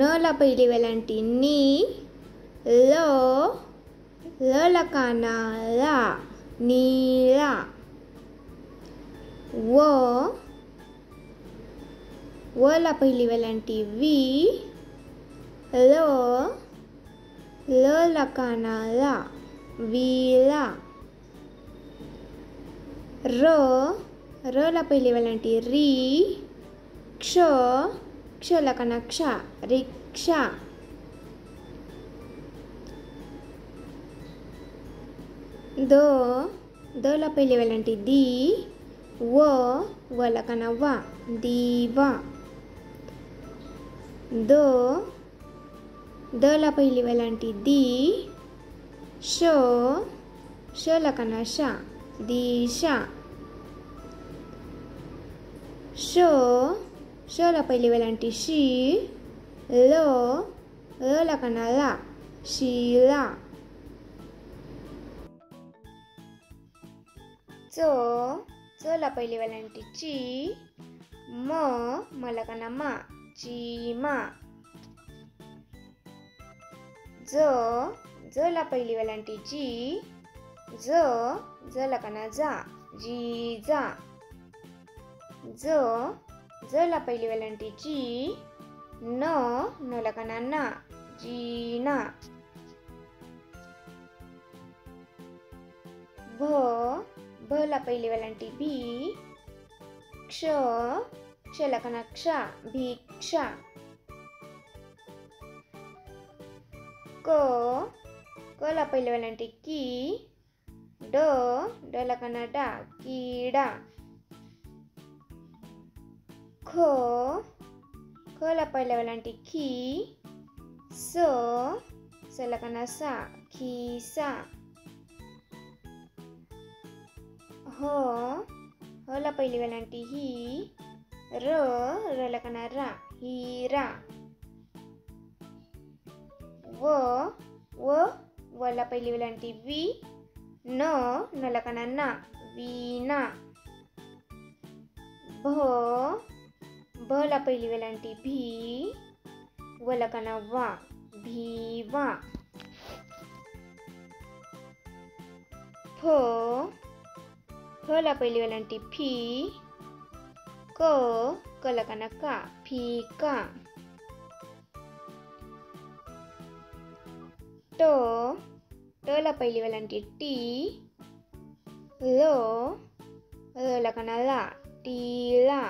न ला पहिली वेलांटी नी, ल, ल ला काना ला, नीला. व ला पहिली वेलांटी वी, ल, ल ला काना ला, विला. र ला पहिली वेलांटी री, क्ष, क्ष ला कानाक्षा, रिक्षा. द ला पहिली वेलांटी दी, व ला काना वा, दिवा. द ला पहिली वेलांटी दी, श, श ला काना शा, दिशा. श ला पहिली वेलांटी शी, ल, ल ला काना ला, शिला. च ला पहिली वेलांटी ची, म ला काना मा, चीमा. ज ला पहिली वेलांटी जी, ज ला काना जा, जिजा. ज ला पहिली वेलांटी जी, न ला काना ना, जीना. भ ला पहिली वेलांटी बी, क्ष, क्ष ला कानाक्षा, भिक्षा. क ला पहिली वेलांटी की, ड ला काना डा, किडा. ख ला पहिली वेलांटी की, स ला काना सा, खिसा. ह ला पहिली वेलांटी ही, र ला काना रा, हिरा. व ला पहिली वेलांटी वी, न ला काना ना, वीणा. भ ला पहिली वेलांटी भी, व ला काना वा, भीवा. फ ला पहिली वेलांटी फी, क ला काना का, फिका. ट ला पहिली वेलांटी टी, ल ला काना ला, टीला.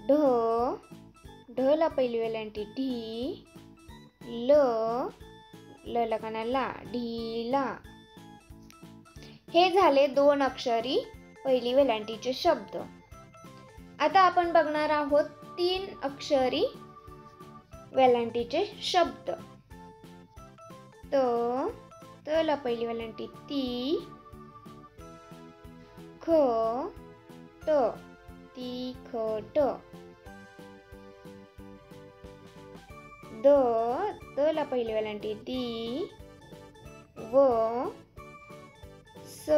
ढ ला पहिली वेलांटी ढी, ल ला काना ला, ढीला. हे झाले 2 अक्षरी पहिली वेलांटीचे शब्द. आता आपण बघणार आहोत 3 अक्षरी वेलांटीचे शब्द. त ला पहिली वेलांटी ती, ख, ट, तिखट. द ला पहिली वेलांटी दी, व, स,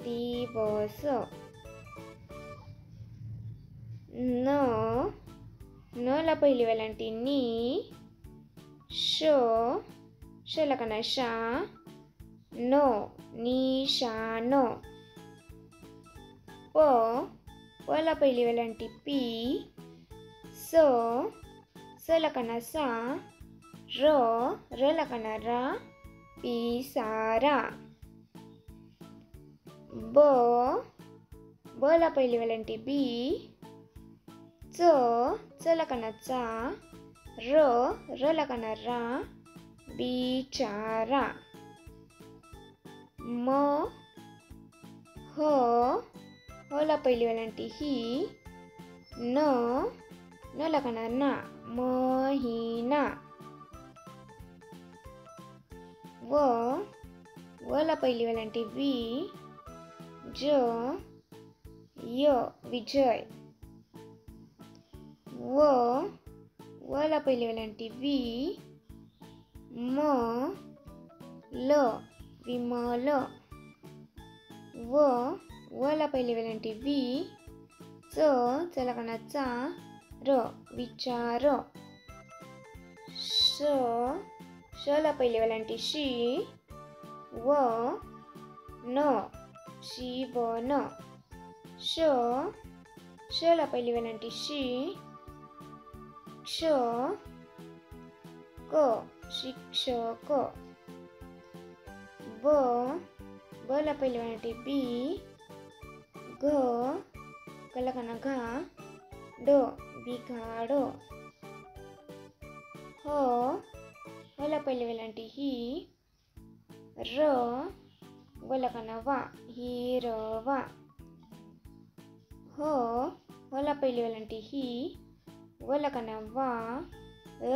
दिवस. न ला पहिली वेलांटी नी, श ला काना शा, न, निशान. प ला पहिली वेलांटी पी, स ला काना सा, र ला काना रा, पिसारा. ब ला पहिली वेलांटी बी, च ला काना चा, र ला काना रा, बिचारा. म ला पहिली वेलांटी ही, न ला काना ना, महिना. व ला पहिली वेलांटी वी, ज विजय. व ला पहिली वेलांटी वी, म विमल. व ला पहिली वेलांटी वी, च ला काना चा, र विचार. ला पहिली वेलांटी शी. व न शिवन. ला पहिली वेलांटी शी. क शिक्षक. ब ला पहिली वेलांटी बी. गला काना घा. बिघाड. ला पहिली वेलांटी ही. वला काना वा. हिरवा. ला पहिली वेलांटी ही. वला काना वा.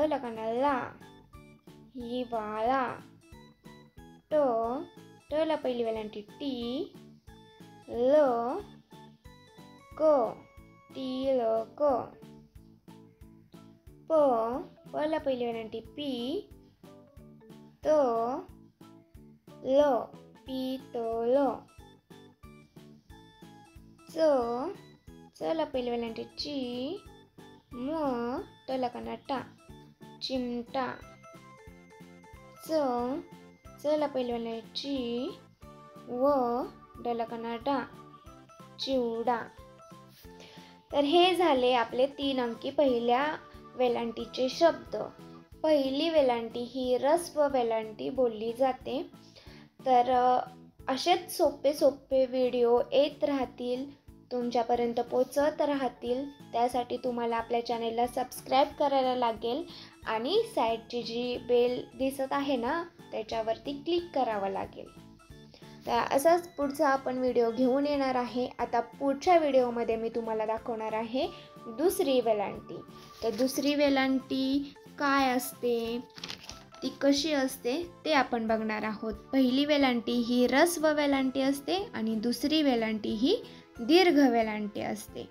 ला काना ला. हिवाळा. ला पहिली वेलांटी टी. तिलक. ला पहिली वेलांटी पी. पितळ. ला पहिली वेलांटी ची. ला काना टा. चिमटा. ला पहिली वेलांटी ची. ला काना डा. चिवडा. तर हे झाले आपले 3 अंकी पहिल्या वेलांटीचे शब्द. पहिली वेलांटी ही ऱ्हस्व वेलांटी बोलली जाते. तर असेच सोपे व्हिडिओ येत राहतील, तुमच्यापर्यंत पोचत राहतील. त्यासाठी तुम्हाला आपल्या चॅनेलला सबस्क्राईब करायला लागेल आणि साईडची जी बेल दिसत आहे ना, त्याच्यावरती क्लिक करावं लागेल. तर असाच पुढचा आपण व्हिडिओ घेऊन येणार आहे. आता पुढच्या व्हिडिओमध्ये मी तुम्हाला दाखवणार आहे दुसरी वेलांटी. तर दुसरी वेलांटी काय असते, ती कशी असते ते आपण बघणार आहोत. पहिली वेलांटी ही ऱ्हस्व वेलांटी असते आणि दुसरी वेलांटी ही दीर्घ वेलांटी असते.